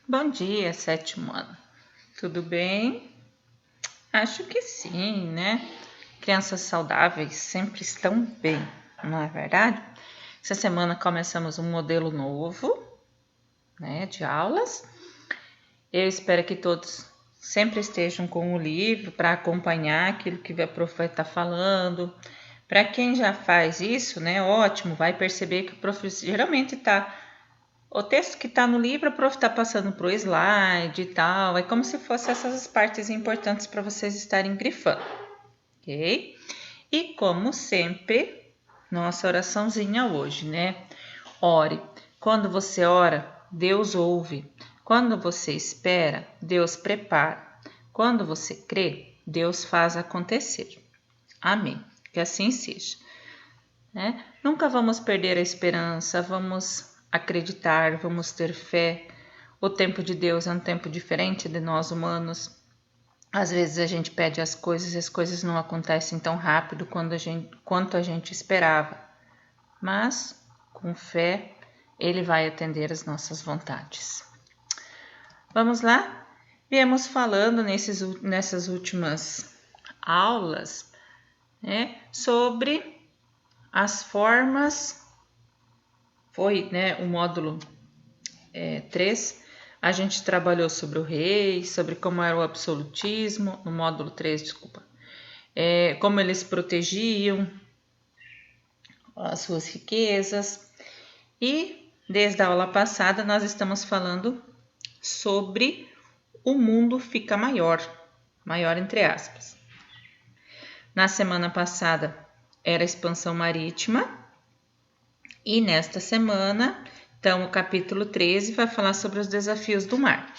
Bom dia, sétimo ano. Tudo bem? Acho que sim, né? Crianças saudáveis sempre estão bem, não é verdade? Essa semana começamos um modelo novo, né, de aulas. Eu espero que todos sempre estejam com o livro para acompanhar aquilo que a prof vai estar falando. Para quem já faz isso, né, ótimo, vai perceber que o prof geralmente está o texto que está no livro, a prof está passando para o slide e tal. É como se fossem essas partes importantes para vocês estarem grifando, ok? E como sempre, nossa oraçãozinha hoje, né? Ore. Quando você ora, Deus ouve. Quando você espera, Deus prepara. Quando você crê, Deus faz acontecer. Amém. Que assim seja. Né? Nunca vamos perder a esperança, vamos acreditar, vamos ter fé. O tempo de Deus é um tempo diferente de nós humanos. Às vezes a gente pede as coisas e as coisas não acontecem tão rápido quanto a gente esperava. Mas, com fé, Ele vai atender as nossas vontades. Vamos lá? Viemos falando nessas últimas aulas, né, sobre as formas. Foi, né, o módulo 3, a gente trabalhou sobre o rei, sobre como era o absolutismo, no módulo 3, desculpa, como eles protegiam as suas riquezas. E desde a aula passada nós estamos falando sobre o mundo fica maior, maior entre aspas. Na semana passada era a expansão marítima e nesta semana, então, o capítulo 13 vai falar sobre os desafios do mar.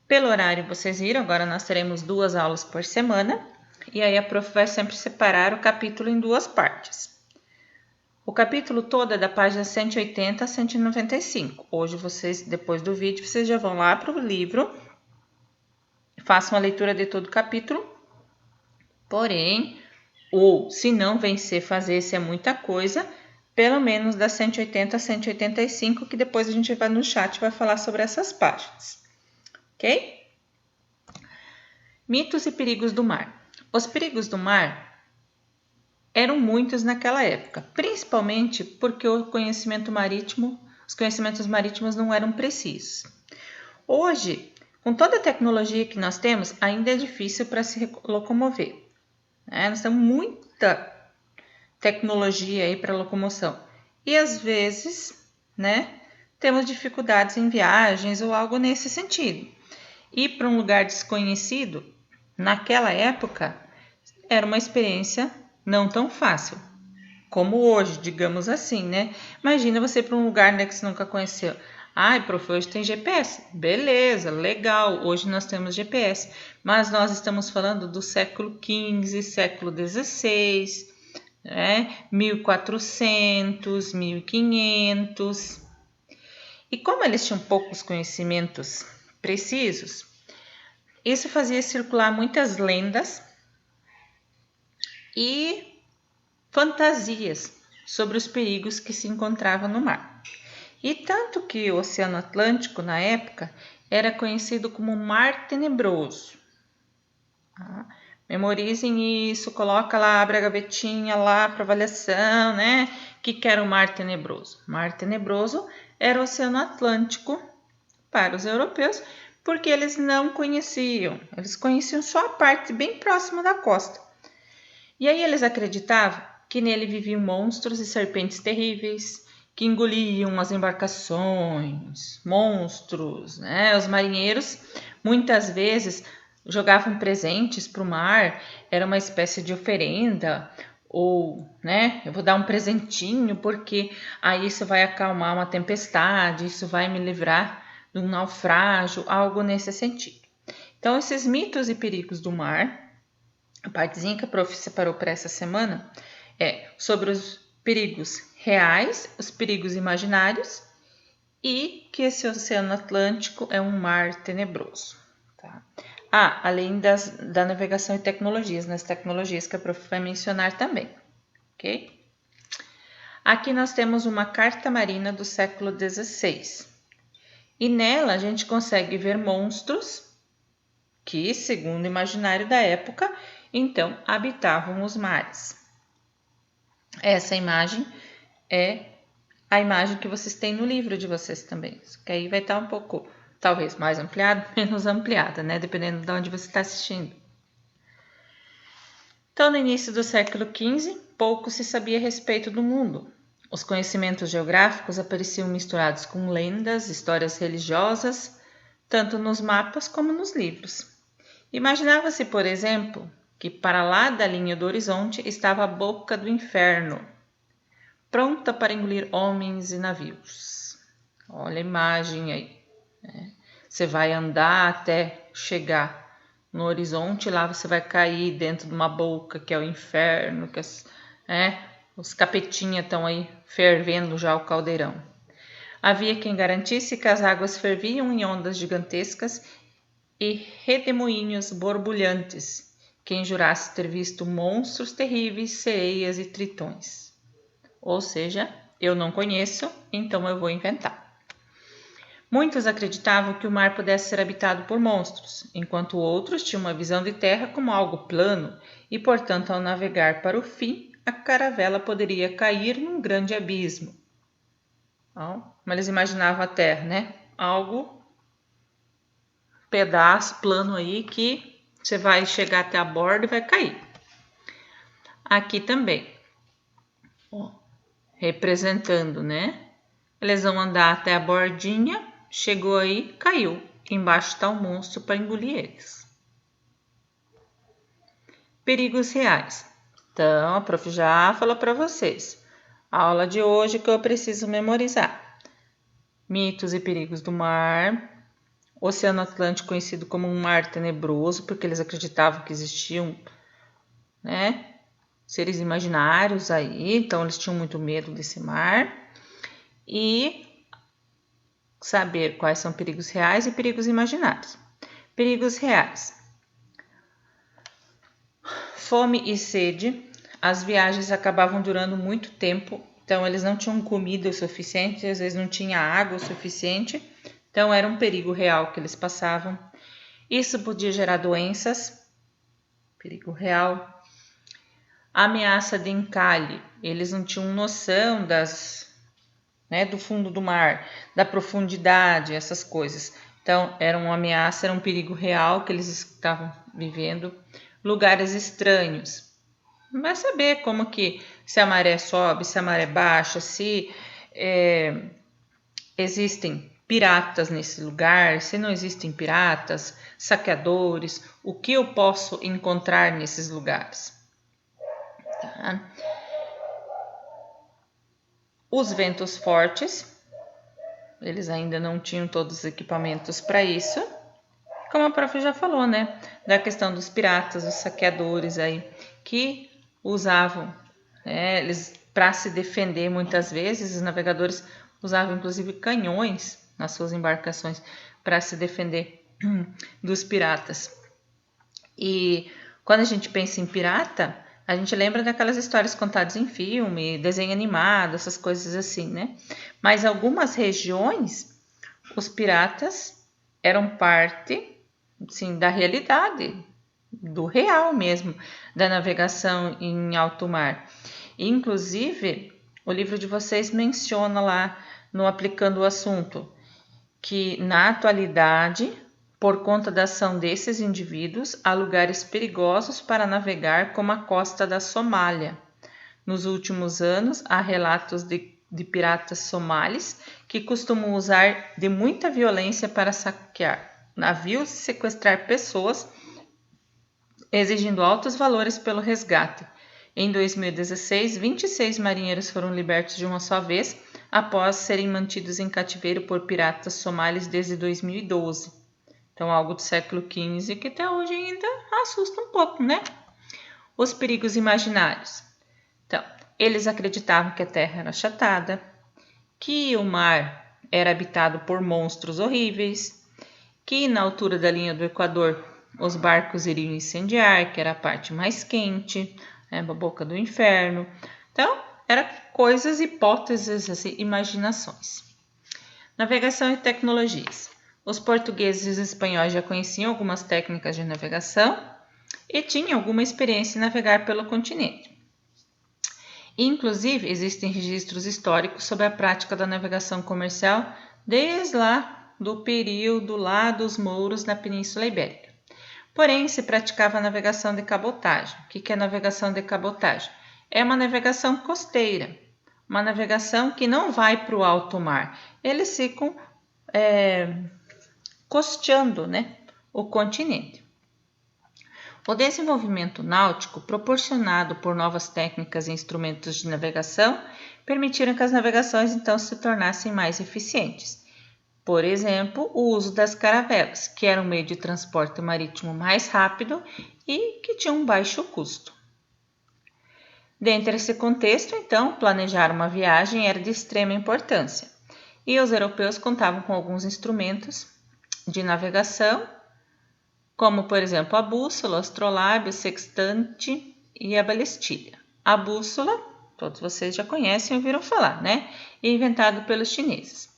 Pelo horário, vocês viram, agora nós teremos 2 aulas por semana, e aí a prof vai sempre separar o capítulo em 2 partes. O capítulo todo é da página 180 a 195. Hoje vocês, depois do vídeo, vocês já vão lá para o livro, façam a leitura de todo o capítulo, porém, ou se não vencer fazer, se é muita coisa, pelo menos da 180 a 185, que depois a gente vai no chat e vai falar sobre essas páginas. Ok? Mitos e perigos do mar. Os perigos do mar eram muitos naquela época, principalmente porque os conhecimentos marítimos não eram precisos. Hoje, com toda a tecnologia que nós temos, ainda é difícil para se locomover. Nós temos muita tecnologia aí para locomoção. E às vezes, né, temos dificuldades em viagens ou algo nesse sentido. Ir para um lugar desconhecido, naquela época, era uma experiência não tão fácil como hoje, digamos assim, né? Imagina você ir para um lugar, né, que você nunca conheceu. Ai, prof, hoje tem GPS. Beleza, legal, hoje nós temos GPS. Mas nós estamos falando do século XV, século XVI, né? 1400, 1500. E como eles tinham poucos conhecimentos precisos, isso fazia circular muitas lendas e fantasias sobre os perigos que se encontravam no mar. E tanto que o Oceano Atlântico, na época, era conhecido como Mar Tenebroso. Memorizem isso, coloca lá, abre a gavetinha lá para avaliação, né? O que era o Mar Tenebroso? Mar Tenebroso era o Oceano Atlântico para os europeus, porque eles não conheciam, eles conheciam só a parte bem próxima da costa. E aí eles acreditavam que nele viviam monstros e serpentes terríveis, que engoliam as embarcações, monstros, né? Os marinheiros muitas vezes jogavam presentes para o mar, era uma espécie de oferenda, ou, né, eu vou dar um presentinho porque aí isso vai acalmar uma tempestade, isso vai me livrar de um naufrágio, algo nesse sentido. Então, esses mitos e perigos do mar, a partezinha que a prof separou para essa semana é sobre os perigos reais, os perigos imaginários e que esse Oceano Atlântico é um mar tenebroso. Tá? Além da navegação e tecnologias, nas tecnologias que a prof vai mencionar também. Ok? Aqui nós temos uma carta marina do século XVI. E nela a gente consegue ver monstros que, segundo o imaginário da época, então habitavam os mares. Essa imagem é a imagem que vocês têm no livro de vocês também, que aí vai estar um pouco, talvez mais ampliada, menos ampliada, né? Dependendo de onde você está assistindo. Então, no início do século XV, pouco se sabia a respeito do mundo. Os conhecimentos geográficos apareciam misturados com lendas, histórias religiosas, tanto nos mapas como nos livros. Imaginava-se, por exemplo, que para lá da linha do horizonte estava a boca do inferno, pronta para engolir homens e navios. Olha a imagem aí. Né? Você vai andar até chegar no horizonte, lá você vai cair dentro de uma boca que é o inferno, que os capetinhas estão aí fervendo já o caldeirão. Havia quem garantisse que as águas ferviam em ondas gigantescas e redemoinhos borbulhantes, quem jurasse ter visto monstros terríveis, sereias e tritões. Ou seja, eu não conheço, então eu vou inventar. Muitos acreditavam que o mar pudesse ser habitado por monstros, enquanto outros tinham uma visão de terra como algo plano e, portanto, ao navegar para o fim, a caravela poderia cair num grande abismo. Então, como eles imaginavam a terra, né? Algo, pedaço plano aí que você vai chegar até a borda e vai cair. Aqui também, representando, né? Eles vão andar até a bordinha, chegou aí, caiu. Embaixo está o monstro para engolir eles. Perigos reais. Então, a prof já falou para vocês. A aula de hoje que eu preciso memorizar. Mitos e perigos do mar. Oceano Atlântico conhecido como um mar tenebroso, porque eles acreditavam que existiam, né, seres imaginários aí, então eles tinham muito medo desse mar. E saber quais são perigos reais e perigos imaginários. Perigos reais. Fome e sede. As viagens acabavam durando muito tempo, então eles não tinham comida o suficiente, às vezes não tinha água o suficiente, então era um perigo real que eles passavam. Isso podia gerar doenças, perigo real. Ameaça de encalhe. Eles não tinham noção do fundo do mar, da profundidade, essas coisas. Então, era uma ameaça, era um perigo real que eles estavam vivendo. Lugares estranhos. Vai saber como que, se a maré sobe, se a maré baixa, se existem piratas nesse lugar, se não existem piratas, saqueadores, o que eu posso encontrar nesses lugares. Tá? Os ventos fortes, eles ainda não tinham todos os equipamentos para isso. Como a prof já falou, né? Da questão dos piratas, os saqueadores aí, que usavam, eles para se defender muitas vezes, os navegadores usavam inclusive canhões nas suas embarcações para se defender dos piratas. E quando a gente pensa em pirata, a gente lembra daquelas histórias contadas em filme, desenho animado, essas coisas assim, né? Mas algumas regiões, os piratas eram parte, sim, da realidade, do real mesmo, da navegação em alto mar. Inclusive, o livro de vocês menciona lá no Aplicando o Assunto que na atualidade, por conta da ação desses indivíduos, há lugares perigosos para navegar, como a costa da Somália. Nos últimos anos, há relatos de piratas somalis que costumam usar de muita violência para saquear navios e sequestrar pessoas, exigindo altos valores pelo resgate. Em 2016, 26 marinheiros foram libertos de uma só vez, após serem mantidos em cativeiro por piratas somalis desde 2012. Então, algo do século XV que até hoje ainda assusta um pouco, né? Os perigos imaginários. Então, eles acreditavam que a Terra era achatada, que o mar era habitado por monstros horríveis, que na altura da linha do Equador os barcos iriam incendiar, que era a parte mais quente, a boca do inferno. Então, eram coisas, hipóteses, assim, imaginações. Navegação e tecnologias. Os portugueses e os espanhóis já conheciam algumas técnicas de navegação e tinham alguma experiência em navegar pelo continente. Inclusive, existem registros históricos sobre a prática da navegação comercial desde lá do período lá dos mouros na Península Ibérica. Porém, se praticava a navegação de cabotagem. O que é navegação de cabotagem? É uma navegação costeira, uma navegação que não vai para o alto mar. Eles ficam costeando, né, o continente. O desenvolvimento náutico, proporcionado por novas técnicas e instrumentos de navegação, permitiram que as navegações então se tornassem mais eficientes. Por exemplo, o uso das caravelas, que era um meio de transporte marítimo mais rápido e que tinha um baixo custo. Dentro desse contexto, então, planejar uma viagem era de extrema importância, e os europeus contavam com alguns instrumentos de navegação, como, por exemplo, a bússola, o astrolábio, o sextante e a balestilha. A bússola, todos vocês já conhecem e ouviram falar, né? Inventado pelos chineses.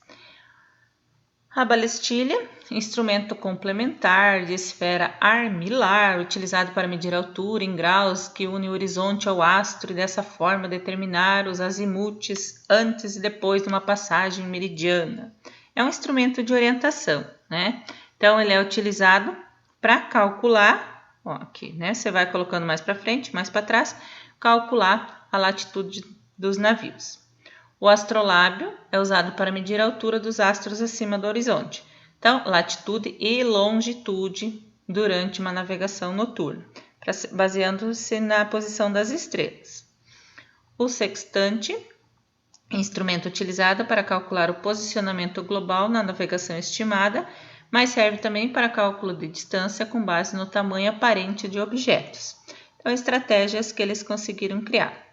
A balestilha, instrumento complementar de esfera armilar, utilizado para medir a altura em graus que une o horizonte ao astro e dessa forma determinar os azimutes antes e depois de uma passagem meridiana. É um instrumento de orientação, né? Então, ele é utilizado para calcular, ó, aqui, né? Você vai colocando mais para frente, mais para trás, calcular a latitude dos navios. O astrolábio é usado para medir a altura dos astros acima do horizonte. Então, latitude e longitude durante uma navegação noturna, baseando-se na posição das estrelas. O sextante, instrumento utilizado para calcular o posicionamento global na navegação estimada, mas serve também para cálculo de distância com base no tamanho aparente de objetos. Então, estratégias que eles conseguiram criar.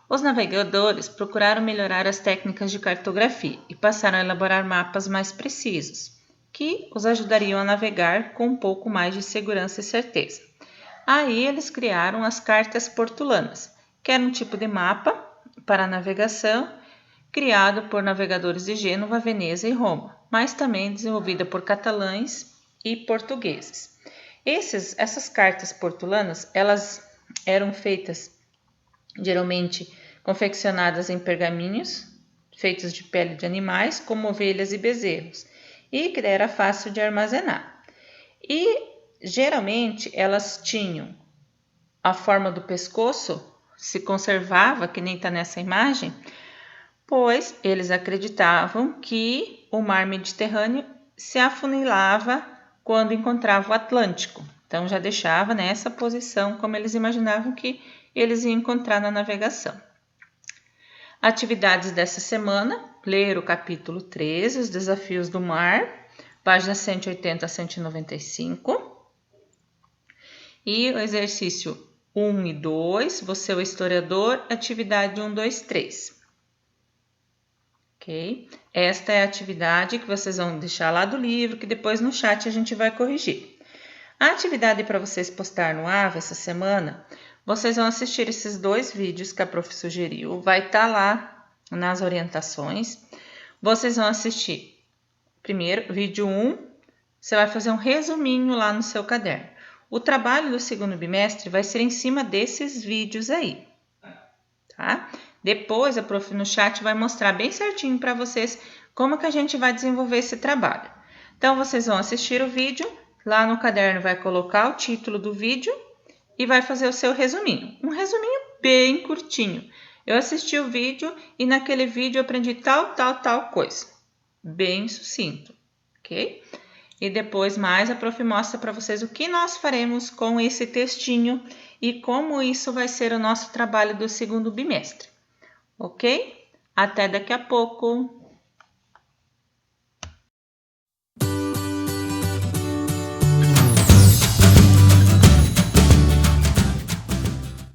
Os navegadores procuraram melhorar as técnicas de cartografia e passaram a elaborar mapas mais precisos, que os ajudariam a navegar com um pouco mais de segurança e certeza. Aí eles criaram as cartas portulanas, que era um tipo de mapa para navegação criado por navegadores de Gênova, Veneza e Roma, mas também desenvolvida por catalães e portugueses. Essas cartas portulanas, elas eram feitas geralmente confeccionadas em pergaminhos feitos de pele de animais, como ovelhas e bezerros, e que era fácil de armazenar. E geralmente elas tinham a forma do pescoço, se conservava, que nem está nessa imagem, pois eles acreditavam que o mar Mediterrâneo se afunilava quando encontrava o Atlântico. Então já deixava nessa posição como eles imaginavam que eles iam encontrar na navegação. Atividades dessa semana: ler o capítulo 13, Os Desafios do Mar, páginas 180 a 195. E o exercício 1 e 2, você é o historiador, atividade 1, 2, 3. Ok? Esta é a atividade que vocês vão deixar lá do livro, que depois no chat a gente vai corrigir. A atividade para vocês postar no AVA essa semana, vocês vão assistir esses 2 vídeos que a prof sugeriu, vai estar lá nas orientações. Vocês vão assistir primeiro, vídeo 1, você vai fazer um resuminho lá no seu caderno. O trabalho do segundo bimestre vai ser em cima desses vídeos aí, tá? Depois a prof no chat vai mostrar bem certinho para vocês como que a gente vai desenvolver esse trabalho. Então, vocês vão assistir o vídeo, lá no caderno vai colocar o título do vídeo e vai fazer o seu resuminho. Um resuminho bem curtinho. Eu assisti o vídeo e naquele vídeo eu aprendi tal coisa. Bem sucinto, ok? E depois mais a prof mostra para vocês o que nós faremos com esse textinho e como isso vai ser o nosso trabalho do segundo bimestre. Ok? Até daqui a pouco!